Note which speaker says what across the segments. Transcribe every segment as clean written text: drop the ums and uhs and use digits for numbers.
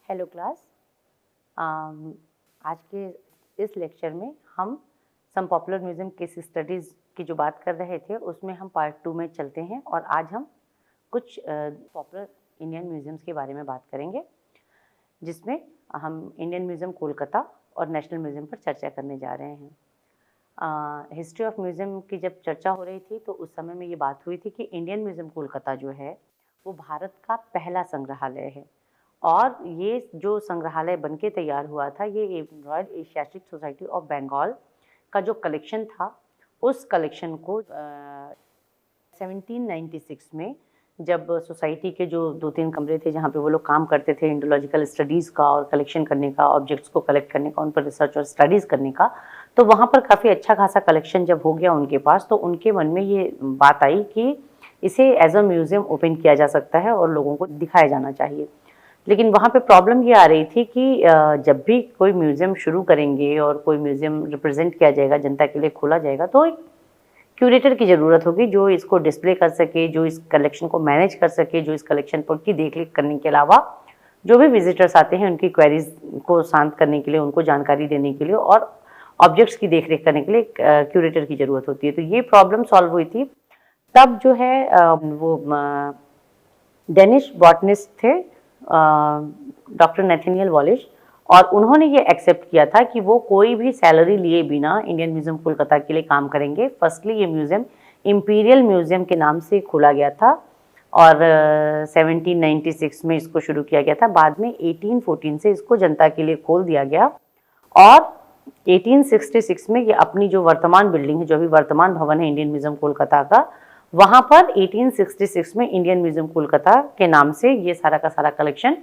Speaker 1: Hello class. आज के इस लेक्चर में हम some popular museum case studies की जो बात कर रहे थे उसमें हम पार्ट 2 में चलते हैं और आज हम कुछ पॉपुलर इंडियन म्यूज़ियम्स के बारे में बात करेंगे, जिसमें हम इंडियन म्यूज़ियम कोलकाता और नेशनल म्यूज़ियम पर चर्चा करने जा रहे हैं। हिस्ट्री ऑफ म्यूज़ियम की जब चर्चा हो रही थी तो उस समय में ये बात हुई थी कि इंडियन म्यूज़ियम कोलकाता जो है वो भारत का पहला संग्रहालय है और ये जो संग्रहालय बनके तैयार हुआ था ये Royal Asiatic Society of Bengal का जो कलेक्शन था उस कलेक्शन को 1796 में जब सोसाइटी के जो 2-3 कमरे थे जहाँ पे वो लोग काम करते थे इंडोलॉजिकल स्टडीज़ का और कलेक्शन करने का, ऑब्जेक्ट्स को कलेक्ट करने का, उन पर रिसर्च और स्टडीज़ करने का, तो वहाँ पर काफ़ी अच्छा खासा कलेक्शन जब हो गया उनके पास तो उनके मन में ये बात आई कि इसे एज अ म्यूज़ियम ओपन किया जा सकता है और लोगों को दिखाया जाना चाहिए। लेकिन वहाँ पे प्रॉब्लम ये आ रही थी कि जब भी कोई म्यूज़ियम शुरू करेंगे और कोई म्यूज़ियम रिप्रेजेंट किया जाएगा, जनता के लिए खोला जाएगा, तो एक क्यूरेटर की ज़रूरत होगी जो इसको डिस्प्ले कर सके, जो इस कलेक्शन को मैनेज कर सके, जो इस कलेक्शन पर की देख-रेख करने के अलावा जो भी विजिटर्स आते हैं उनकी क्वेरीज को शांत करने के लिए, उनको जानकारी देने के लिए और ऑब्जेक्ट्स की देख-रेख करने के लिए क्यूरेटर की ज़रूरत होती है। तो ये प्रॉब्लम सॉल्व हुई थी। तब जो है वो डेनिश बॉटनिस्ट थे डॉक्टर नेथनियल वॉलिश, और उन्होंने ये एक्सेप्ट किया था कि वो कोई भी सैलरी लिए बिना इंडियन म्यूज़ियम कोलकाता के लिए काम करेंगे। फर्स्टली ये म्यूज़ियम इंपीरियल म्यूज़ियम के नाम से खोला गया था और 1796 में इसको शुरू किया गया था। बाद में 1814 से इसको जनता के लिए खोल दिया गया और 1866 में ये अपनी जो वर्तमान बिल्डिंग है, जो अभी वर्तमान भवन है इंडियन म्यूज़ियम कोलकाता का, वहाँ पर 1866 में इंडियन म्यूज़ियम कोलकाता के नाम से ये सारा का सारा कलेक्शन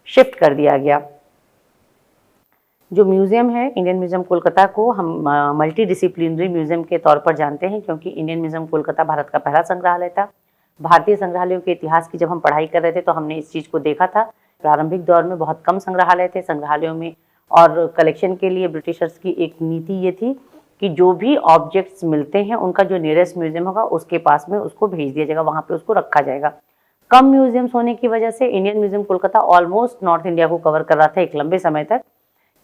Speaker 1: शिफ्ट कर दिया गया। जो म्यूज़ियम है इंडियन म्यूज़ियम कोलकाता को हम मल्टी डिसिप्लिनरी म्यूज़ियम के तौर पर जानते हैं, क्योंकि इंडियन म्यूज़ियम कोलकाता भारत का पहला संग्रहालय था। भारतीय संग्रहालयों के इतिहास की जब हम पढ़ाई कर रहे थे तो हमने इस चीज़ को देखा था। प्रारंभिक दौर में बहुत कम संग्रहालय थे संग्रहालयों में, और कलेक्शन के लिए ब्रिटिशर्स की एक नीति ये थी कि जो भी ऑब्जेक्ट्स मिलते हैं उनका जो नियरेस्ट म्यूज़ियम होगा उसके पास में उसको भेज दिया जाएगा, वहाँ पे उसको रखा जाएगा। कम म्यूज़ियम्स होने की वजह से Indian museum Kolkata almost north India को कवर कर रहा था एक लंबे समय तक,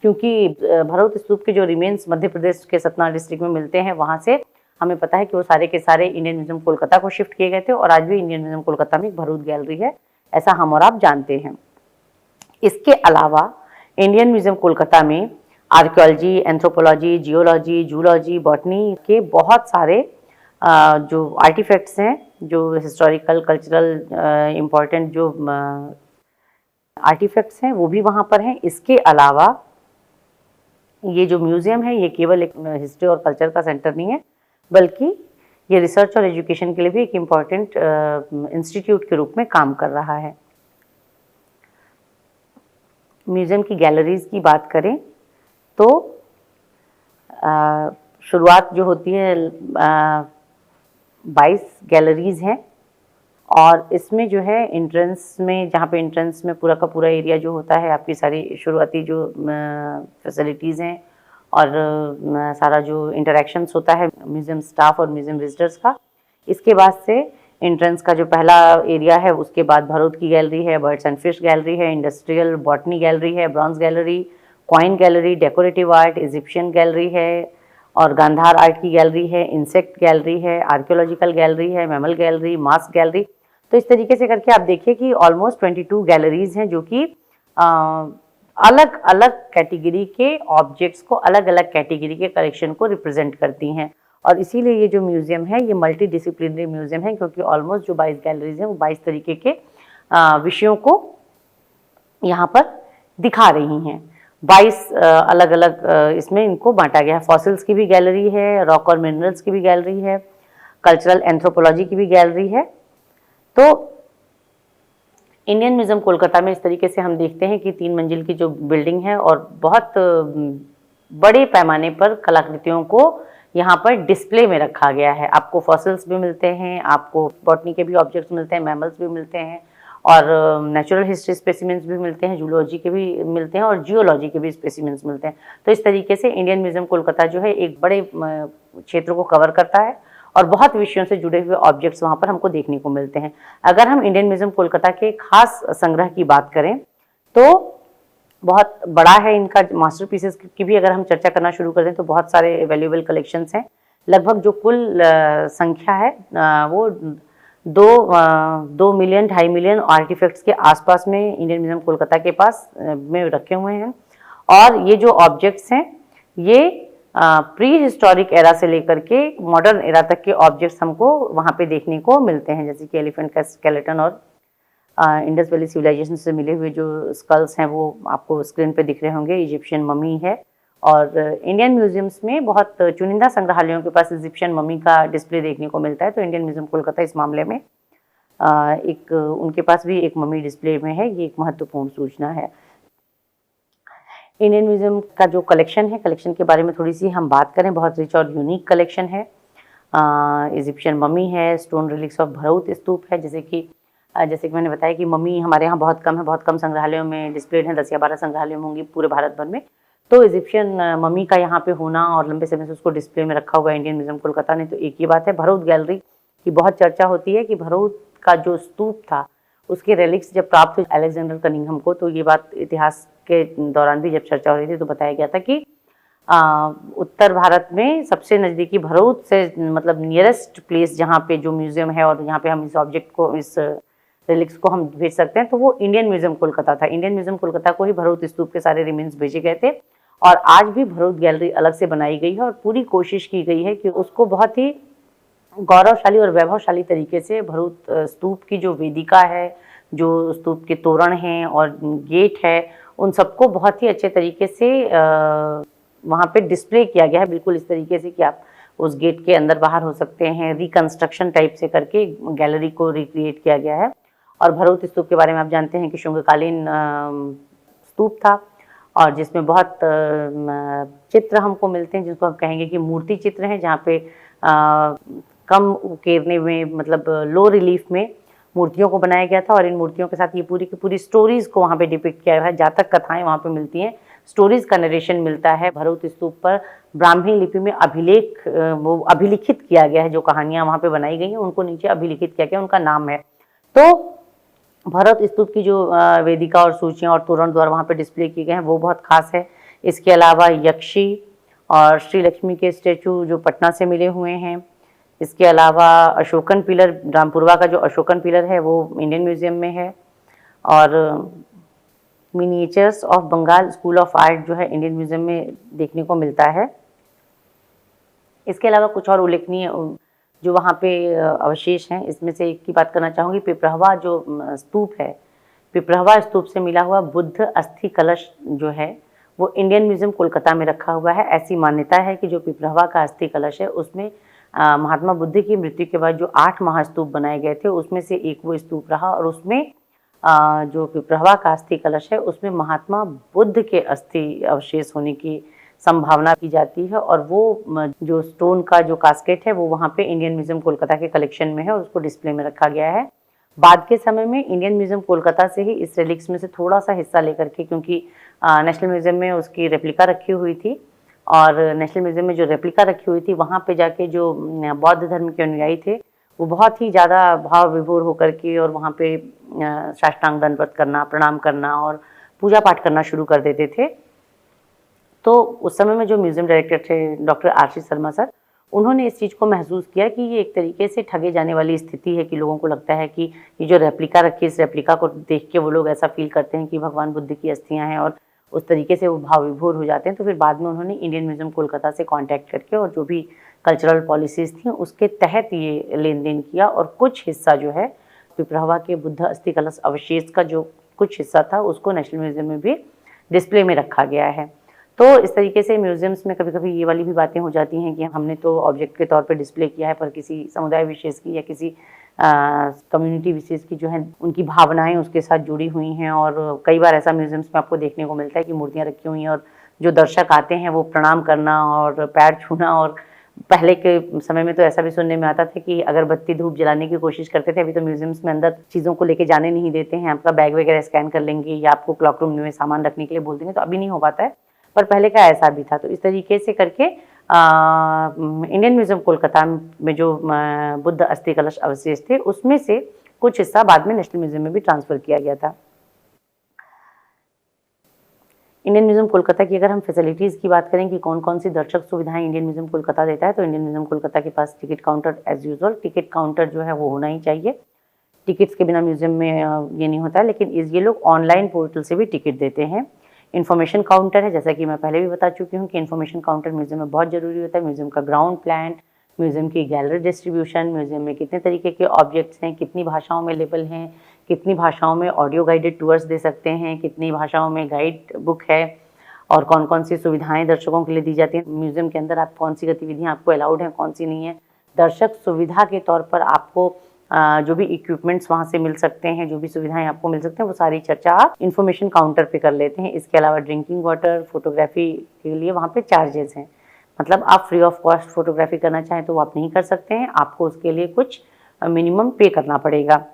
Speaker 1: क्योंकि भरत स्तूप के जो रिमेन्स मध्य प्रदेश के सतना डिस्ट्रिक्ट में मिलते हैं वहाँ से हमें पता है कि वो सारे के सारे इंडियन म्यूज़ियम कोलकाता को शिफ्ट किए गए थे और आज भी इंडियन म्यूज़ियम कोलकाता में एक भरूच गैलरी है, ऐसा हम और आप जानते हैं। इसके अलावा इंडियन म्यूज़ियम कोलकाता में archaeology, anthropology, geology, zoology, botany के बहुत सारे जो आर्टिफैक्ट्स हैं, जो हिस्टोरिकल कल्चरल इम्पॉर्टेंट जो आर्टिफैक्ट्स हैं वो भी वहाँ पर हैं। इसके अलावा ये जो म्यूज़ियम है ये केवल एक हिस्ट्री और कल्चर का सेंटर नहीं है, बल्कि ये रिसर्च और एजुकेशन के लिए भी एक इम्पॉर्टेंट इंस्टीट्यूट के रूप में काम कर रहा है। म्यूज़ियम की गैलरीज़ की बात करें तो शुरुआत जो होती है 22 गैलरीज़ हैं और इसमें जो है एंट्रेंस में, जहाँ पे एंट्रेंस में पूरा का पूरा एरिया जो होता है आपकी सारी शुरुआती जो फैसिलिटीज़ हैं और सारा जो इंटरेक्शंस होता है म्यूज़ियम स्टाफ और म्यूज़ियम विजिटर्स का। इसके बाद से एंट्रेंस का जो पहला एरिया है उसके बाद भरूच की गैलरी है, बर्ड्स एंड फिश गैलरी है, इंडस्ट्रियल बॉटनी गैलरी है, bronze gallery, coin gallery, decorative art, Egyptian gallery है और गांधार आर्ट की गैलरी है, इंसेक्ट गैलरी है, आर्कियोलॉजिकल गैलरी है, मैमल गैलरी, मास्क गैलरी। तो इस तरीके से करके आप देखिए कि ऑलमोस्ट 22 गैलरीज हैं जो कि अलग अलग कैटेगरी के ऑब्जेक्ट्स को, अलग अलग कैटेगरी के कलेक्शन को रिप्रेजेंट करती हैं। और इसीलिए ये जो म्यूज़ियम है ये मल्टी डिसिप्लिनरी म्यूज़ियम है, क्योंकि ऑलमोस्ट जो 22 गैलरीज हैं वो 22 तरीके के विषयों को यहाँ पर दिखा रही हैं। 22 अलग अलग इसमें इनको बांटा गया है। फॉसिल्स की भी गैलरी है, रॉक और मिनरल्स की भी गैलरी है, कल्चरल एंथ्रोपोलॉजी की भी गैलरी है। तो इंडियन म्यूज़ियम कोलकाता में इस तरीके से हम देखते हैं कि 3 मंजिल की जो बिल्डिंग है और बहुत बड़े पैमाने पर कलाकृतियों को यहाँ पर डिस्प्ले में रखा गया है। आपको फॉसिल्स भी मिलते हैं, आपको बॉटनी के भी ऑब्जेक्ट्स मिलते हैं, मैमल्स भी मिलते हैं और नेचुरल हिस्ट्री स्पेसिमेंट्स भी मिलते हैं, जूलॉजी के भी मिलते हैं और जियोलॉजी के भी स्पेसिमेंट्स मिलते हैं। तो इस तरीके से इंडियन म्यूज़ियम कोलकाता जो है एक बड़े क्षेत्र को कवर करता है और बहुत विषयों से जुड़े हुए ऑब्जेक्ट्स वहाँ पर हमको देखने को मिलते हैं। अगर हम इंडियन म्यूज़ियम कोलकाता के खास संग्रह की बात करें तो बहुत बड़ा है इनका। मास्टरपीसेस की भी अगर हम चर्चा करना शुरू कर दें तो बहुत सारे वैल्यूएबल कलेक्शंस हैं। लगभग जो कुल संख्या है वो 2 मिलियन 2.5 मिलियन आर्टिफैक्ट्स के आसपास में इंडियन म्यूजियम कोलकाता के पास में रखे हुए हैं। और ये जो ऑब्जेक्ट्स हैं ये प्री हिस्टोरिक एरा से लेकर के मॉडर्न एरा तक के ऑब्जेक्ट्स हमको वहाँ पे देखने को मिलते हैं, जैसे कि एलिफेंट का स्केलेटन और इंडस वैली सिविलाइजेशन से मिले हुए जो स्कल्स हैं वो आपको स्क्रीन पे दिख रहे होंगे। इजिप्शियन ममी है और इंडियन म्यूजियम्स में बहुत चुनिंदा संग्रहालयों के पास इजिप्शियन ममी का डिस्प्ले देखने को मिलता है। तो इंडियन म्यूजियम कोलकाता इस मामले में एक उनके पास भी एक ममी डिस्प्ले में है। ये एक महत्वपूर्ण सूचना है। इंडियन म्यूजियम का जो कलेक्शन है, कलेक्शन के बारे में थोड़ी सी हम बात करें। बहुत रिच और यूनिक कलेक्शन है। इजिप्शियन ममी है, स्टोन रिलिक्स ऑफ भरौत स्तूप है। जैसे कि मैंने बताया कि मम्मी हमारे यहाँ बहुत कम है, बहुत कम संग्रहालयों में डिस्प्लेड हैं, 10 या 12 संग्रहालयों में होंगी पूरे भारत भर में। तो इजिप्शियन मम्मी का यहाँ पे होना और लंबे समय से उसको डिस्प्ले में रखा हुआ इंडियन म्यूजियम कोलकाता ने, तो एक ही बात है। भरौत गैलरी की बहुत चर्चा होती है कि भरौत का जो स्तूप था उसके रेलिक्स जब प्राप्त हुए अलेक्जेंडर कनिंघम को, तो ये बात इतिहास के दौरान भी जब चर्चा हो रही थी तो बताया गया था कि उत्तर भारत में सबसे नज़दीकी भरौत से मतलब नियरेस्ट प्लेस जहाँ पे जो म्यूजियम है और जहाँ पे हम इस ऑब्जेक्ट को, इस रिलिक्स को हम भेज सकते हैं, तो वो इंडियन म्यूजियम कोलकाता था। इंडियन म्यूजियम कोलकाता को ही भरौत स्तूप के सारे रिमेन्स भेजे गए थे और आज भी भरौत गैलरी अलग से बनाई गई है और पूरी कोशिश की गई है कि उसको बहुत ही गौरवशाली और वैभवशाली तरीके से भरौत स्तूप की जो वेदिका है, जो स्तूप के तोरण हैं और गेट है, उन सबको बहुत ही अच्छे तरीके से वहाँ पे डिस्प्ले किया गया है। बिल्कुल इस तरीके से कि आप उस गेट के अंदर बाहर हो सकते हैं। रिकंस्ट्रक्शन टाइप से करके गैलरी को रिक्रिएट किया गया है। और भरौत स्तूप के बारे में आप जानते हैं कि शुंगकालीन स्तूप था और जिसमें बहुत चित्र हमको मिलते हैं, जिनको हम कहेंगे कि मूर्ति चित्र हैं, जहाँ पे कम उकेरने में, मतलब लो रिलीफ में मूर्तियों को बनाया गया था। और इन मूर्तियों के साथ ये पूरी की पूरी स्टोरीज को वहाँ पे डिपिक्ट किया गया है। जातक कथाएं वहाँ पे मिलती हैं, स्टोरीज का नरेशन मिलता है। भरौत स्तूप पर ब्राह्मी लिपि में अभिलेख, वो अभिलिखित किया गया है। जो कहानियाँ वहाँ पे बनाई गई हैं उनको नीचे अभिलिखित किया गया, उनका नाम है। तो भरौत स्तूप की जो वेदिका और सूचियाँ और तोरण द्वारा वहाँ पे डिस्प्ले किए गए हैं वो बहुत खास है। इसके अलावा यक्षी और श्री लक्ष्मी के स्टेचू जो पटना से मिले हुए हैं। इसके अलावा अशोकन पिलर, रामपुरवा का जो अशोकन पिलर है वो इंडियन म्यूजियम में है। और miniatures of Bengal School of Art जो है इंडियन म्यूजियम में देखने को मिलता है। इसके अलावा कुछ और उल्लेखनीय जो वहाँ पे अवशेष हैं, इसमें से एक की बात करना चाहूँगी। पिपरहवा जो स्तूप है, पिपरहवा स्तूप से मिला हुआ बुद्ध अस्थि कलश जो है वो इंडियन म्यूजियम कोलकाता में रखा हुआ है। ऐसी मान्यता है कि जो पिपरहवा का अस्थि कलश है उसमें महात्मा बुद्ध की मृत्यु के बाद जो 8 महास्तूप बनाए गए थे उसमें से एक वो स्तूप रहा। और उसमें जो पिपरहवा का अस्थि कलश है उसमें महात्मा बुद्ध के अस्थि अवशेष होने की संभावना की जाती है। और वो जो स्टोन का जो कास्केट है वो वहाँ पे इंडियन म्यूजियम कोलकाता के कलेक्शन में है और उसको डिस्प्ले में रखा गया है। बाद के समय में इंडियन म्यूजियम कोलकाता से ही इस रेलिक्स में से थोड़ा सा हिस्सा लेकर के, क्योंकि नेशनल म्यूजियम में उसकी रेप्लिका रखी हुई थी और नेशनल म्यूजियम में जो रेप्लिका रखी हुई थी वहाँ पे जाके जो बौद्ध धर्म के अनुयायी थे वो बहुत ही ज़्यादा भाव विभोर होकर के और वहाँ पे साष्टांग दंडवत करना, प्रणाम करना और पूजा पाठ करना शुरू कर देते थे। तो उस समय में जो म्यूजियम डायरेक्टर थे डॉक्टर आरसी शर्मा सर, उन्होंने इस चीज़ को महसूस किया कि ये एक तरीके से ठगे जाने वाली स्थिति है कि लोगों को लगता है कि ये जो रेप्लिका रखी है, इस रेप्लिका को देख के वो लोग ऐसा फील करते हैं कि भगवान बुद्ध की अस्थियाँ हैं और उस तरीके से वो भाव विभोर हो जाते हैं। तो फिर बाद में उन्होंने इंडियन म्यूजियम कोलकाता से कांटेक्ट करके और जो भी कल्चरल पॉलिसीज़ थी उसके तहत ये लेन देन किया और कुछ हिस्सा जो है पिपरहवा के बुद्ध अस्थि कलश अवशेष का जो कुछ हिस्सा था उसको नेशनल म्यूजियम में भी डिस्प्ले में रखा गया है। तो इस तरीके से म्यूजियम्स में कभी कभी ये वाली भी बातें हो जाती हैं कि हमने तो ऑब्जेक्ट के तौर पे डिस्प्ले किया है, पर किसी समुदाय विशेष की या किसी कम्युनिटी विशेष की जो है उनकी भावनाएं उसके साथ जुड़ी हुई हैं। और कई बार ऐसा म्यूजियम्स में आपको देखने को मिलता है कि मूर्तियाँ रखी हुई हैं और जो दर्शक आते हैं वो प्रणाम करना और पैर छूना। और पहले के समय में तो ऐसा भी सुनने में आता था कि अगरबत्ती धूप जलाने की कोशिश करते थे। अभी तो म्यूजियम्स में अंदर चीज़ों को लेके जाने नहीं देते हैं, आपका बैग वगैरह स्कैन कर लेंगे या आपको क्लॉक रूम में सामान रखने के लिए बोल देंगे, तो अभी नहीं हो पाता है, पर पहले का ऐसा भी था। तो इस तरीके से करके इंडियन म्यूजियम कोलकाता में जो बुद्ध अस्थि कलश अवशेष थे उसमें से कुछ हिस्सा बाद में नेशनल म्यूजियम में भी ट्रांसफ़र किया गया था। इंडियन म्यूजियम कोलकाता की अगर हम फैसिलिटीज़ की बात करें कि कौन कौन सी दर्शक सुविधाएं इंडियन म्यूजियम कोलकाता देता है, तो इंडियन म्यूजियम कोलकाता के पास ticket counter as usual, ticket counter जो है वो होना ही चाहिए। टिकट्स के बिना म्यूजियम में ये नहीं होता है, लेकिन ये लोग ऑनलाइन पोर्टल से भी टिकट देते हैं। इन्फॉर्मेशन काउंटर है, जैसा कि मैं पहले भी बता चुकी हूँ कि इन्फॉर्मेशन काउंटर म्यूजियम में बहुत ज़रूरी होता है। म्यूजियम का ग्राउंड प्लान, म्यूजियम की गैलरी डिस्ट्रीब्यूशन, म्यूजियम में कितने तरीके के ऑब्जेक्ट्स हैं, कितनी भाषाओं में लेबल हैं, कितनी भाषाओं में ऑडियो गाइडेड टूर्स दे सकते हैं, कितनी भाषाओं में गाइड बुक है, और कौन कौन सी सुविधाएं दर्शकों के लिए दी जाती हैं। म्यूजियम के अंदर आप कौन सी गतिविधियां आपको अलाउड हैं, कौन सी नहीं है। दर्शक सुविधा के तौर पर आपको जो भी इक्विपमेंट्स वहाँ से मिल सकते हैं, जो भी सुविधाएं आपको मिल सकते हैं, वो सारी चर्चा आप इन्फॉर्मेशन काउंटर पे कर लेते हैं। इसके अलावा ड्रिंकिंग वाटर, फोटोग्राफी के लिए वहाँ पे चार्जेस हैं, मतलब आप फ्री ऑफ कॉस्ट फोटोग्राफी करना चाहें तो वो आप नहीं कर सकते हैं, आपको उसके लिए कुछ मिनिमम पे करना पड़ेगा।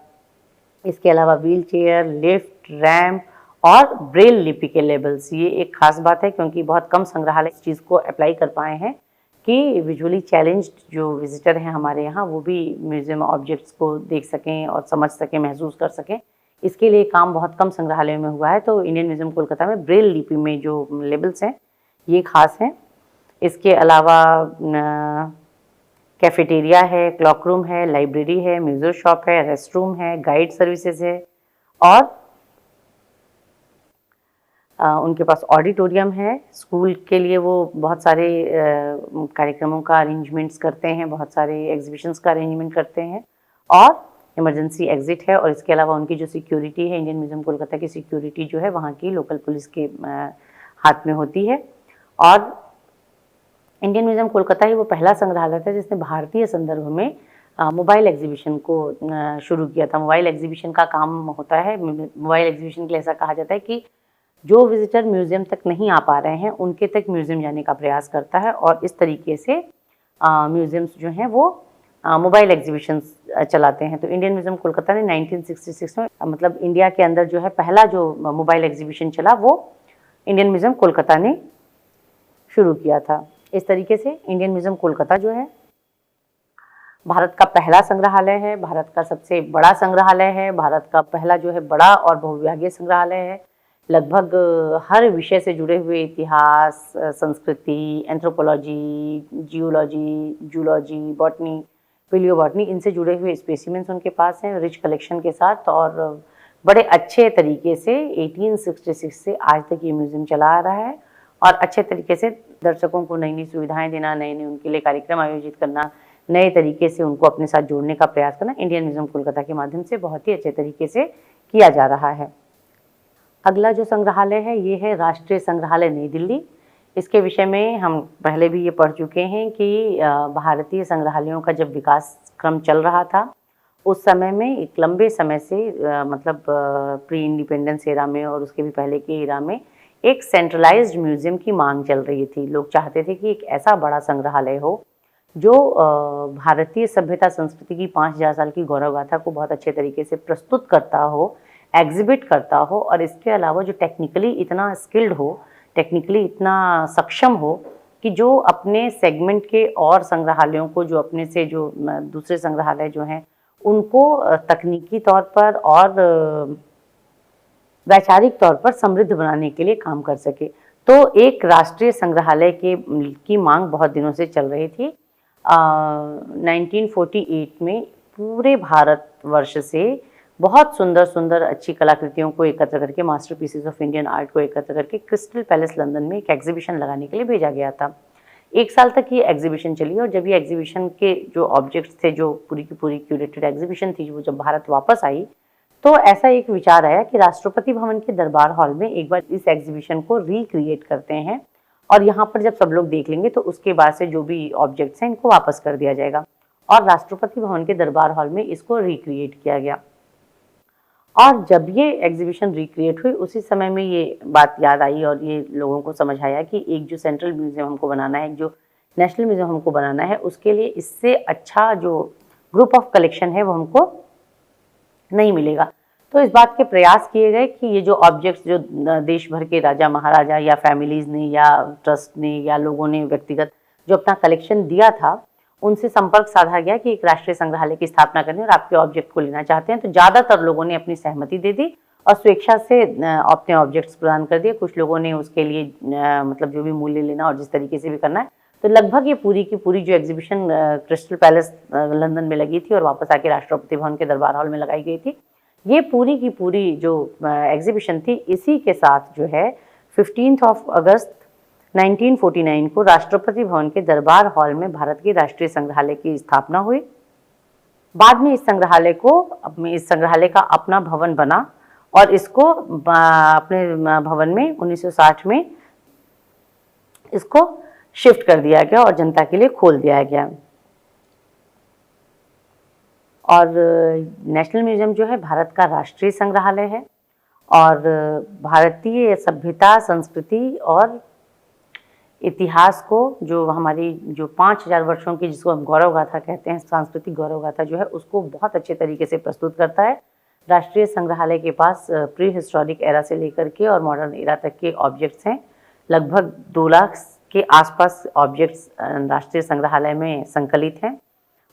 Speaker 1: इसके अलावा व्हील चेयर, लिफ्ट, रैम्प और ब्रेल लिपि के लेबल्स, ये एक खास बात है क्योंकि बहुत कम संग्रहालय इस चीज़ को अप्लाई कर पाए हैं कि विजुअली चैलेंज्ड जो विजिटर हैं हमारे यहाँ, वो भी म्यूजियम ऑब्जेक्ट्स को देख सकें और समझ सकें, महसूस कर सकें। इसके लिए काम बहुत कम संग्रहालयों में हुआ है, तो इंडियन म्यूजियम कोलकाता में ब्रेल लिपि में जो लेबल्स हैं ये खास हैं। इसके अलावा कैफेटेरिया है, क्लॉक रूम है, लाइब्रेरी है, म्यूजियम शॉप है, रेस्ट रूम है, गाइड सर्विसेज है, और उनके पास ऑडिटोरियम है। स्कूल के लिए वो बहुत सारे कार्यक्रमों का अरेंजमेंट्स करते हैं, बहुत सारे एग्जीबिशंस का अरेंजमेंट करते हैं, और इमरजेंसी एग्जिट है। और इसके अलावा उनकी जो सिक्योरिटी है, इंडियन म्यूजियम कोलकाता की सिक्योरिटी जो है वहाँ की लोकल पुलिस के हाथ में होती है। और इंडियन म्यूजियम कोलकाता ही वो पहला संग्रहालय था जिसने भारतीय संदर्भ में मोबाइल एग्जीबिशन को शुरू किया था। मोबाइल एग्जीबिशन का काम होता है, मोबाइल एग्जीबिशन के लिए ऐसा कहा जाता है कि जो विजिटर म्यूजियम तक नहीं आ पा रहे हैं उनके तक म्यूजियम जाने का प्रयास करता है, और इस तरीके से म्यूजियम्स जो हैं वो मोबाइल एग्जीबिशंस चलाते हैं। तो इंडियन म्यूजियम कोलकाता ने 1966 में मतलब इंडिया के अंदर जो है पहला जो मोबाइल एग्जीबिशन चला वो इंडियन म्यूजियम कोलकाता ने शुरू किया था। इस तरीके से इंडियन म्यूजियम कोलकाता जो है भारत का पहला संग्रहालय है, भारत का सबसे बड़ा संग्रहालय है, भारत का पहला जो है बड़ा और बहुविभागीय संग्रहालय है। लगभग हर विषय से जुड़े हुए इतिहास, संस्कृति, anthropology, geology, zoology, botany, palaeobotany, इनसे जुड़े हुए स्पेसिमेंस उनके पास हैं रिच कलेक्शन के साथ, और बड़े अच्छे तरीके से 1866 से आज तक ये म्यूजियम चला आ रहा है, और अच्छे तरीके से दर्शकों को नई नई सुविधाएं देना, नए नए उनके लिए कार्यक्रम आयोजित करना, नए तरीके से उनको अपने साथ जोड़ने का प्रयास करना इंडियन म्यूजियम कोलकाता के माध्यम से बहुत ही अच्छे तरीके से किया जा रहा है। अगला जो संग्रहालय है ये है राष्ट्रीय संग्रहालय नई दिल्ली। इसके विषय में हम पहले भी ये पढ़ चुके हैं कि भारतीय संग्रहालयों का जब विकास क्रम चल रहा था उस समय में एक लंबे समय से मतलब प्री इंडिपेंडेंस एरा में और उसके भी पहले के एरा में एक सेंट्रलाइज्ड म्यूजियम की मांग चल रही थी। लोग चाहते थे कि एक ऐसा बड़ा संग्रहालय हो जो भारतीय सभ्यता संस्कृति की 5000 साल की गौरव गाथा को बहुत अच्छे तरीके से प्रस्तुत करता हो, एग्जिबिट करता हो, और इसके अलावा जो टेक्निकली इतना स्किल्ड हो, टेक्निकली इतना सक्षम हो कि जो अपने सेगमेंट के और संग्रहालयों को, जो अपने से जो दूसरे संग्रहालय जो हैं उनको तकनीकी तौर पर और वैचारिक तौर पर समृद्ध बनाने के लिए काम कर सके। तो एक राष्ट्रीय संग्रहालय की मांग बहुत दिनों से चल रही थी। 1948 में पूरे भारतवर्ष से बहुत सुंदर सुंदर अच्छी कलाकृतियों को एकत्र करके, मास्टरपीसेस ऑफ इंडियन आर्ट को एकत्र करके क्रिस्टल पैलेस लंदन में एक एग्जीबिशन लगाने के लिए भेजा गया था। 1 साल तक ये एग्जीबिशन चली, और जब ये एग्जीबिशन के जो ऑब्जेक्ट्स थे, जो पूरी की पूरी क्यूरेटेड एग्जीबिशन थी, वो जब भारत वापस आई तो ऐसा एक विचार आया कि राष्ट्रपति भवन के दरबार हॉल में एक बार इस एग्जीबिशन को रिक्रिएट करते हैं, और यहाँ पर जब सब लोग देख लेंगे तो उसके बाद से जो भी ऑब्जेक्ट्स हैं इनको वापस कर दिया जाएगा। और राष्ट्रपति भवन के दरबार हॉल में इसको रिक्रिएट किया गया। और जब ये एग्जीबिशन रिक्रिएट हुई उसी समय में ये बात याद आई और ये लोगों को समझ आया कि एक जो सेंट्रल म्यूजियम हमको बनाना है, जो नेशनल म्यूजियम हमको बनाना है, उसके लिए इससे अच्छा जो ग्रुप ऑफ कलेक्शन है वो हमको नहीं मिलेगा। तो इस बात के प्रयास किए गए कि ये जो ऑब्जेक्ट्स जो देश भर के राजा महाराजा या फैमिलीज ने या ट्रस्ट ने या लोगों ने व्यक्तिगत जो अपना कलेक्शन दिया था, उनसे संपर्क साधा गया कि एक राष्ट्रीय संग्रहालय की स्थापना करनी और आपके ऑब्जेक्ट को लेना चाहते हैं। तो ज़्यादातर लोगों ने अपनी सहमति दे दी और स्वेच्छा से अपने ऑब्जेक्ट्स प्रदान कर दिए। कुछ लोगों ने उसके लिए मतलब जो भी मूल्य लेना और जिस तरीके से भी करना है, तो लगभग ये पूरी की पूरी जो एग्जीबिशन क्रिस्टल पैलेस लंदन में लगी थी और वापस आके राष्ट्रपति भवन के दरबार हॉल में लगाई गई थी। ये पूरी की पूरी जो एग्जीबिशन थी, इसी के साथ जो है 15 अगस्त 1949 को राष्ट्रपति भवन के दरबार हॉल में भारत के राष्ट्रीय संग्रहालय की स्थापना हुई। बाद में इस संग्रहालय का अपना भवन बना और इसको अपने भवन में 1960 में इसको शिफ्ट कर दिया गया और जनता के लिए खोल दिया गया। और नेशनल म्यूजियम जो है भारत का राष्ट्रीय संग्रहालय है और भारतीय सभ्यता, संस्कृति और इतिहास को, जो हमारी जो 5000 वर्षों की, जिसको हम गौरव गाथा कहते हैं, सांस्कृतिक गौरव गाथा जो है, उसको बहुत अच्छे तरीके से प्रस्तुत करता है। राष्ट्रीय संग्रहालय के पास प्री हिस्टोरिक एरा से लेकर के और मॉडर्न एरा तक के ऑब्जेक्ट्स हैं। लगभग 2 लाख के आसपास ऑब्जेक्ट्स राष्ट्रीय संग्रहालय में संकलित हैं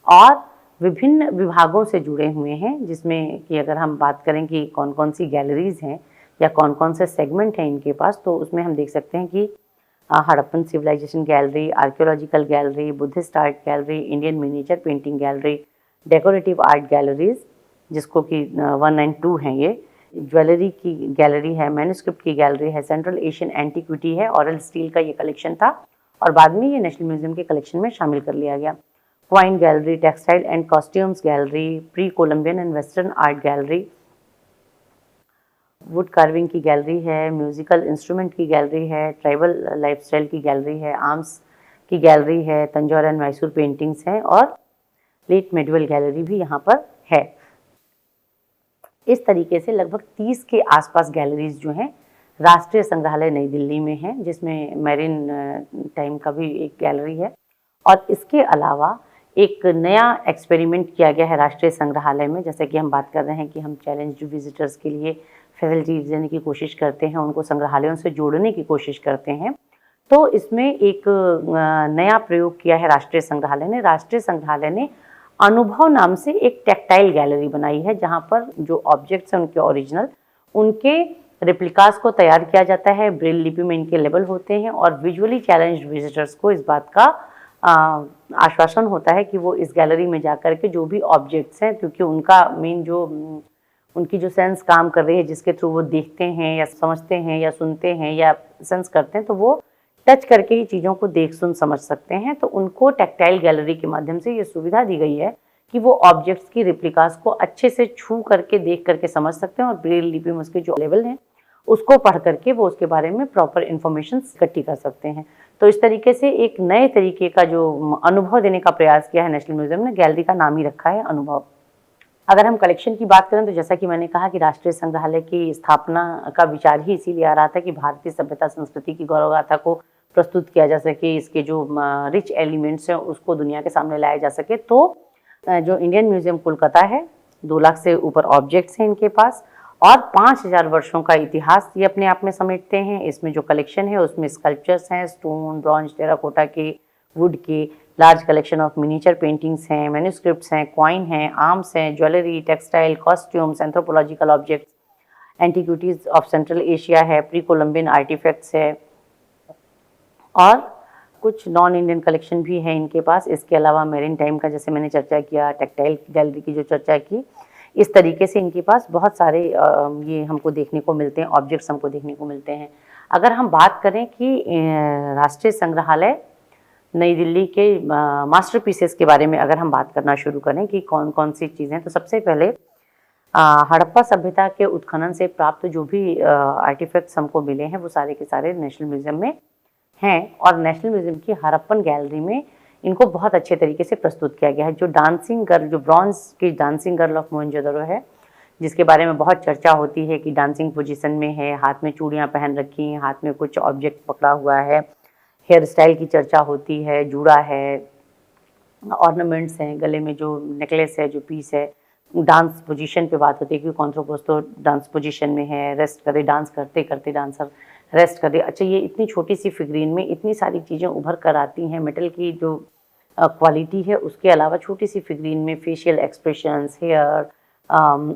Speaker 1: और विभिन्न विभागों से जुड़े हुए हैं, जिसमें कि अगर हम बात करें कि कौन कौन सी गैलरीज हैं या कौन कौन से सेगमेंट हैं इनके पास, तो उसमें हम देख सकते हैं कि Harappan civilisation gallery, archaeological gallery, Buddhist art gallery, Indian miniature painting gallery, decorative art galleries जिसको कि 1 एंड 2 हैं, ये ज्वेलरी की गैलरी है, मैन्युस्क्रिप्ट की गैलरी है, सेंट्रल एशियन एंटीक्विटी है, ऑरल स्टील का ये कलेक्शन था और बाद में ये नेशनल म्यूजियम के कलेक्शन में शामिल कर लिया गया। Coin gallery, textile and costumes gallery, pre Columbian and western art gallery, wood carving की गैलरी है, म्यूजिकल इंस्ट्रूमेंट की गैलरी है, ट्राइबल लाइफस्टाइल की गैलरी है, आर्म्स की गैलरी है, तंजौर एंड मैसूर पेंटिंग्स हैं और लेट मेडिवल गैलरी भी यहाँ पर है। इस तरीके से लगभग 30 के आसपास गैलरीज जो हैं राष्ट्रीय संग्रहालय नई दिल्ली में हैं, जिसमें मैरीन टाइम का भी एक गैलरी है। और इसके अलावा एक नया एक्सपेरिमेंट किया गया है राष्ट्रीय संग्रहालय में, जैसे कि हम बात कर रहे हैं कि हम चैलेंज विजिटर्स के लिए फैसिलिटीज देने की कोशिश करते हैं, उनको संग्रहालयों से जोड़ने की कोशिश करते हैं। तो इसमें एक नया प्रयोग किया है राष्ट्रीय संग्रहालय ने। राष्ट्रीय संग्रहालय ने अनुभव नाम से एक टेक्टाइल गैलरी बनाई है, जहाँ पर जो ऑब्जेक्ट्स हैं उनके ओरिजिनल, उनके रिप्लिकास को तैयार किया जाता है, ब्रेल लिपि में इनके लेबल होते हैं और विजुअली चैलेंज्ड विजिटर्स को इस बात का आश्वासन होता है कि वो इस गैलरी में जाकर के जो भी ऑब्जेक्ट्स हैं, क्योंकि उनका मेन जो उनकी जो सेंस काम कर रही है, जिसके थ्रू वो देखते हैं या समझते हैं या सुनते हैं या सेंस करते हैं, तो वो टच करके ही चीज़ों को देख सुन समझ सकते हैं। तो उनको टेक्टाइल गैलरी के माध्यम से ये सुविधा दी गई है कि वो ऑब्जेक्ट्स की रिप्लिकास को अच्छे से छू करके देख करके समझ सकते हैं और ब्रेल लिपि में उसके जो लेवल हैं उसको पढ़ करके वो उसके बारे में प्रॉपर इन्फॉर्मेशन इकट्ठी कर सकते हैं। तो इस तरीके से एक नए तरीके का जो अनुभव देने का प्रयास किया है नेशनल म्यूजियम ने, गैलरी का नाम ही रखा है अनुभव। अगर हम कलेक्शन की बात करें तो जैसा कि मैंने कहा कि राष्ट्रीय संग्रहालय की स्थापना का विचार ही इसीलिए आ रहा था कि भारतीय सभ्यता संस्कृति की गौरव गाथा को प्रस्तुत किया जा सके, इसके जो रिच एलिमेंट्स हैं उसको दुनिया के सामने लाया जा सके। तो जो इंडियन म्यूजियम कोलकाता है, 2 लाख से ऊपर ऑब्जेक्ट्स हैं इनके पास और 5000 वर्षों का इतिहास ये अपने आप में समेटते हैं। इसमें जो कलेक्शन है उसमें स्कल्पचर्स हैं, स्टोन, ब्रॉन्ज, टेराकोटा के, वुड के, large collection of miniature paintings हैं, मैन्युस्क्रिप्ट्स हैं, कॉइन हैं, आर्म्स हैं, jewellery, textile, costumes, anthropological objects, antiquities of central Asia है, प्री कोलंबियन आर्टिफैक्ट्स है और कुछ नॉन इंडियन कलेक्शन भी है इनके पास। इसके अलावा मेरीन टाइम का जैसे मैंने चर्चा किया, टेक्सटाइल गैलरी की जो चर्चा की, इस तरीके से इनके पास बहुत सारे ये हमको देखने को मिलते हैं, ऑब्जेक्ट्स हमको देखने को मिलते हैं। अगर हम बात करें कि राष्ट्रीय संग्रहालय नई दिल्ली के मास्टरपीसेस के बारे में अगर हम बात करना शुरू करें कि कौन कौन सी चीज़ें, तो सबसे पहले हड़प्पा सभ्यता के उत्खनन से प्राप्त जो भी आर्टिफैक्ट्स हमको मिले हैं वो सारे के सारे नेशनल म्यूजियम में हैं और नेशनल म्यूजियम की हड़प्पन गैलरी में इनको बहुत अच्छे तरीके से प्रस्तुत किया गया है। जो डांसिंग गर्ल, जो ब्रॉन्ज की डांसिंग गर्ल ऑफ मोहनजोदड़ो है, जिसके बारे में बहुत चर्चा होती है कि डांसिंग पोजीशन में है, हाथ में चूड़ियाँ पहन रखी हैं, हाथ में कुछ ऑब्जेक्ट पकड़ा हुआ है, हेयर स्टाइल की चर्चा होती है, जूड़ा है, ऑर्नामेंट्स हैं, गले में जो नेकलेस है, जो पीस है, डांस पोजीशन पे बात होती है कि कॉन्ट्रोपोज तो डांस पोजीशन में है, रेस्ट करे, डांस करते करते डांसर रेस्ट करे। अच्छा, ये इतनी छोटी सी फिगरीन में इतनी सारी चीज़ें उभर कर आती हैं, मेटल की जो क्वालिटी है उसके अलावा छोटी सी फिगरीन में फेशियल एक्सप्रेशंस, हेयर,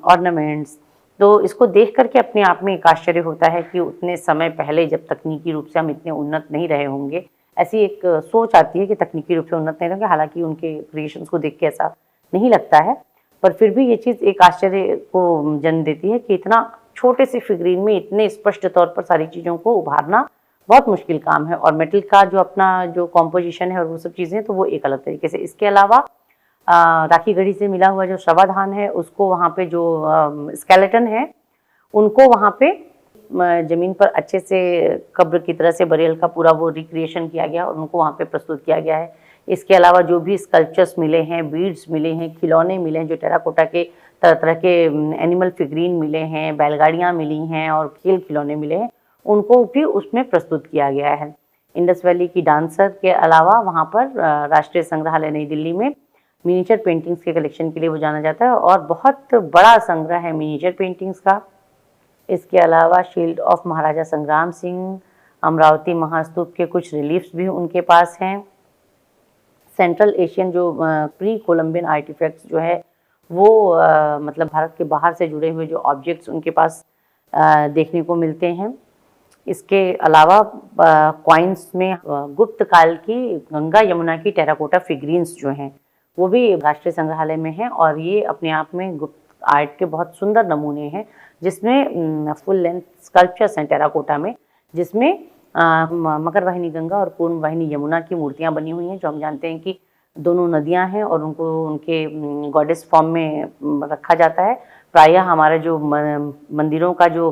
Speaker 1: ऑर्नामेंट्स, तो इसको देख करके अपने आप में एक आश्चर्य होता है कि उतने समय पहले जब तकनीकी रूप से हम इतने उन्नत नहीं रहे होंगे, ऐसी एक सोच आती है कि तकनीकी रूप से उन्नत नहीं रहेंगे। हालाँकि उनके क्रिएशंस को देख के ऐसा नहीं लगता है, पर फिर भी ये चीज़ एक आश्चर्य को जन्म देती है कि इतना छोटे से फिगरीन में इतने स्पष्ट तौर पर सारी चीज़ों को उभारना बहुत मुश्किल काम है। और मेटल का जो अपना जो कॉम्पोजिशन है और वो सब चीज़ें, तो वो एक अलग तरीके से। इसके अलावा राखी गढ़ी से मिला हुआ जो शवाधान है, उसको वहाँ पे जो स्केलेटन है, उनको वहाँ पे ज़मीन पर अच्छे से कब्र की तरह से बरियल का पूरा वो रिक्रिएशन किया गया और उनको वहाँ पे प्रस्तुत किया गया है। इसके अलावा जो भी स्कल्पचर्स मिले हैं, बीड्स मिले हैं, खिलौने मिले हैं, जो टेराकोटा के तरह तरह के एनिमल फिगरीन मिले हैं, बैलगाड़ियाँ मिली हैं और खेल खिलौने मिले हैं, उनको भी उसमें प्रस्तुत किया गया है। इंडस वैली की डांसर के अलावा वहाँ पर राष्ट्रीय संग्रहालय नई दिल्ली में मिनिएचर पेंटिंग्स के कलेक्शन के लिए वो जाना जाता है और बहुत बड़ा संग्रह है मिनिएचर पेंटिंग्स का। इसके अलावा शील्ड ऑफ महाराजा संग्राम सिंह, अमरावती महास्तूप के कुछ रिलीफ्स भी उनके पास हैं। सेंट्रल एशियन जो प्री कोलंबियन आर्टिफैक्ट्स जो है वो मतलब भारत के बाहर से जुड़े हुए जो ऑब्जेक्ट्स उनके पास देखने को मिलते हैं। इसके अलावा कॉइन्स में गुप्त काल की गंगा यमुना की टेराकोटा फिगरीन्स जो हैं वो भी राष्ट्रीय संग्रहालय में हैं और ये अपने आप में गुप्त आर्ट के बहुत सुंदर नमूने हैं, जिसमें फुल लेंथ स्कल्पचर्स हैं टेराकोटा में, जिसमें मकर वाहिनी गंगा और पूर्व वाहिनी यमुना की मूर्तियां बनी हुई हैं, जो हम जानते हैं कि दोनों नदियां हैं और उनको उनके गॉडेस फॉर्म में रखा जाता है। प्रायः हमारे जो मंदिरों का जो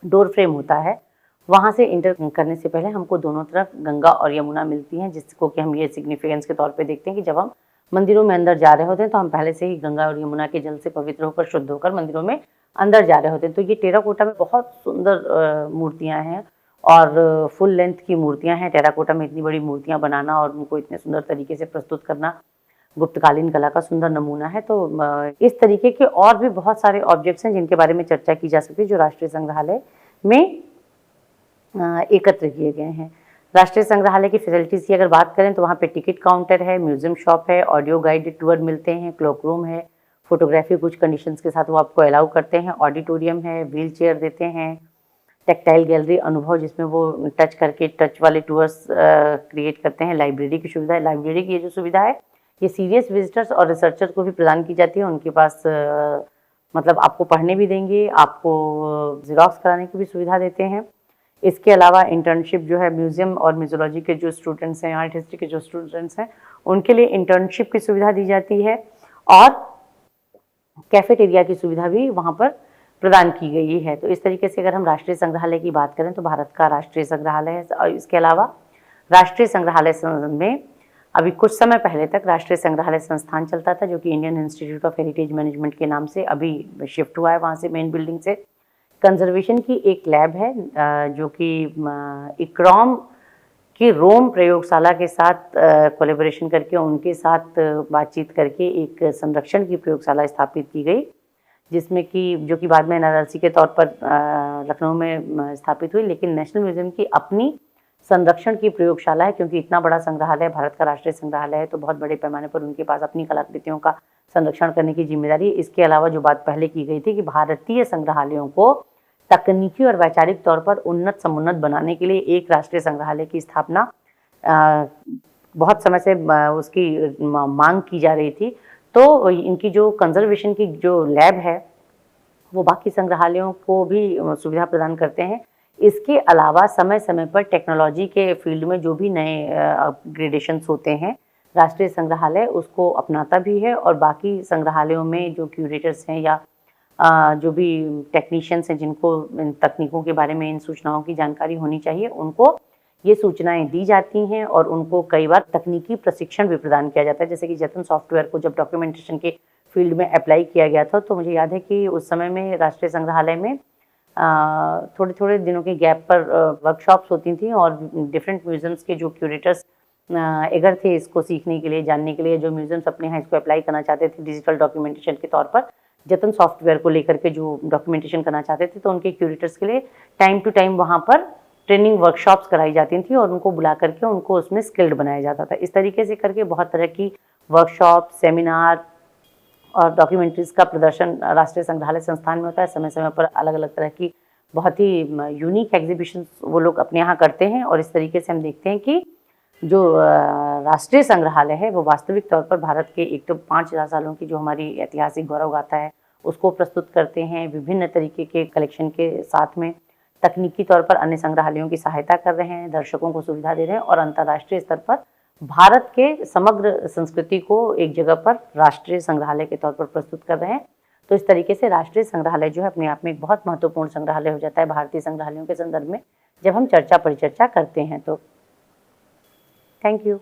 Speaker 1: डोर फ्रेम होता है, वहाँ से इंटर करने से पहले हमको दोनों तरफ गंगा और यमुना मिलती हैं, जिसको कि हम ये सिग्निफिकेंस के तौर पे देखते हैं कि जब हम मंदिरों में अंदर जा रहे होते हैं तो हम पहले से ही गंगा और यमुना के जल से पवित्र होकर, शुद्ध होकर मंदिरों में अंदर जा रहे होते हैं। तो ये टेराकोटा में बहुत सुंदर मूर्तियाँ हैं और फुल लेंथ की मूर्तियाँ हैं। टेराकोटा में इतनी बड़ी मूर्तियाँ बनाना और उनको इतने सुंदर तरीके से प्रस्तुत करना गुप्तकालीन कला का सुंदर नमूना है। तो इस तरीके के और भी बहुत सारे ऑब्जेक्ट्स हैं जिनके बारे में चर्चा की जा सकती है, जो राष्ट्रीय संग्रहालय में एकत्र किए गए हैं। राष्ट्रीय संग्रहालय की फैसिलिटीज़ की अगर बात करें तो वहाँ पे टिकट काउंटर है, म्यूजियम शॉप है, ऑडियो गाइडेड टूर मिलते हैं, क्लॉक रूम है, फोटोग्राफी कुछ कंडीशंस के साथ वो आपको अलाउ करते हैं, ऑडिटोरियम है, व्हील चेयर देते हैं, टेक्टाइल गैलरी अनुभव जिसमें वो टच करके टच वाले टूर्स क्रिएट करते हैं, लाइब्रेरी की सुविधा है। लाइब्रेरी की ये जो सुविधा है ये सीरियस विजिटर्स और रिसर्चर को भी प्रदान की जाती है। उनके पास मतलब आपको पढ़ने भी देंगे, आपको ज़ेरॉक्स कराने की भी सुविधा देते हैं। इसके अलावा इंटर्नशिप जो है म्यूज़ियम और म्यूज़ोलॉजी के जो स्टूडेंट्स हैं, आर्ट हिस्ट्री के जो स्टूडेंट्स हैं, उनके लिए इंटर्नशिप की सुविधा दी जाती है और कैफेटेरिया की सुविधा भी वहाँ पर प्रदान की गई है। तो इस तरीके से अगर हम राष्ट्रीय संग्रहालय की बात करें तो भारत का राष्ट्रीय संग्रहालय है। और इसके अलावा राष्ट्रीय संग्रहालय में अभी कुछ समय पहले तक राष्ट्रीय संग्रहालय संस्थान चलता था, जो कि Indian institute of heritage management के नाम से अभी शिफ्ट हुआ है वहाँ से, मेन बिल्डिंग से। कंजर्वेशन की एक लैब है जो कि इक्रोम की रोम प्रयोगशाला के साथ कोलैबोरेशन करके, उनके साथ बातचीत करके एक संरक्षण की प्रयोगशाला स्थापित की गई, जिसमें कि जो कि बाद में एनआरएलसी के तौर पर लखनऊ में स्थापित हुई। लेकिन नेशनल म्यूजियम की अपनी संरक्षण की प्रयोगशाला है, क्योंकि इतना बड़ा संग्रहालय, भारत का राष्ट्रीय संग्रहालय है, तो बहुत बड़े पैमाने पर उनके पास अपनी कलाकृतियों का संरक्षण करने की जिम्मेदारी। इसके अलावा जो बात पहले की गई थी कि भारतीय संग्रहालयों को तकनीकी और वैचारिक तौर पर उन्नत समुन्नत बनाने के लिए एक राष्ट्रीय संग्रहालय की स्थापना बहुत समय से उसकी मांग की जा रही थी। तो इनकी जो कंजर्वेशन की जो लैब है वो बाकी संग्रहालयों को भी सुविधा प्रदान करते हैं। इसके अलावा समय समय पर टेक्नोलॉजी के फील्ड में जो भी नए अपग्रेडेशंस होते हैं, राष्ट्रीय संग्रहालय उसको अपनाता भी है और बाकी संग्रहालयों में जो क्यूरेटर्स हैं या जो भी टेक्नीशियंस हैं जिनको इन तकनीकों के बारे में, इन सूचनाओं की जानकारी होनी चाहिए, उनको ये सूचनाएं दी जाती हैं और उनको कई बार तकनीकी प्रशिक्षण भी प्रदान किया जाता है। जैसे कि जतन सॉफ्टवेयर को जब डॉक्यूमेंटेशन के फील्ड में अप्लाई किया गया था, तो मुझे याद है कि उस समय में राष्ट्रीय संग्रहालय में थोड़े थोड़े दिनों के गैप पर वर्कशॉप्स होती थी और डिफरेंट म्यूजियम्स के जो क्यूरेटर्स एगर थे इसको सीखने के लिए, जानने के लिए, जो म्यूजियम्स अपने यहाँ इसको अप्लाई करना चाहते थे डिजिटल डॉक्यूमेंटेशन के तौर पर, जतन सॉफ्टवेयर को लेकर के जो डॉक्यूमेंटेशन करना चाहते थे, तो उनके क्यूरेटर्स के लिए टाइम टू टाइम वहाँ पर ट्रेनिंग वर्कशॉप्स कराई जाती थी और उनको बुला करके उनको उसमें स्किल्ड बनाया जाता था। इस तरीके से करके बहुत तरह की वर्कशॉप, सेमिनार, और डॉक्यूमेंट्रीज का प्रदर्शन राष्ट्रीय संग्रहालय संस्थान में होता है। समय समय पर अलग अलग तरह की बहुत ही यूनिक एग्जीबिशंस वो लोग अपने यहाँ करते हैं और इस तरीके से हम देखते हैं कि जो राष्ट्रीय संग्रहालय है वो वास्तविक तौर पर भारत के एक तो 5000 सालों की जो हमारी ऐतिहासिक गौरव गाथा है उसको प्रस्तुत करते हैं, विभिन्न तरीके के कलेक्शन के साथ में तकनीकी तौर पर अन्य संग्रहालयों की सहायता कर रहे हैं, दर्शकों को सुविधा दे रहे हैं और अंतर्राष्ट्रीय स्तर पर भारत के समग्र संस्कृति को एक जगह पर राष्ट्रीय संग्रहालय के तौर पर प्रस्तुत कर रहे हैं। तो इस तरीके से राष्ट्रीय संग्रहालय जो है अपने आप में एक बहुत महत्वपूर्ण संग्रहालय हो जाता है भारतीय संग्रहालयों के संदर्भ में जब हम चर्चा परिचर्चा करते हैं। तो थैंक यू।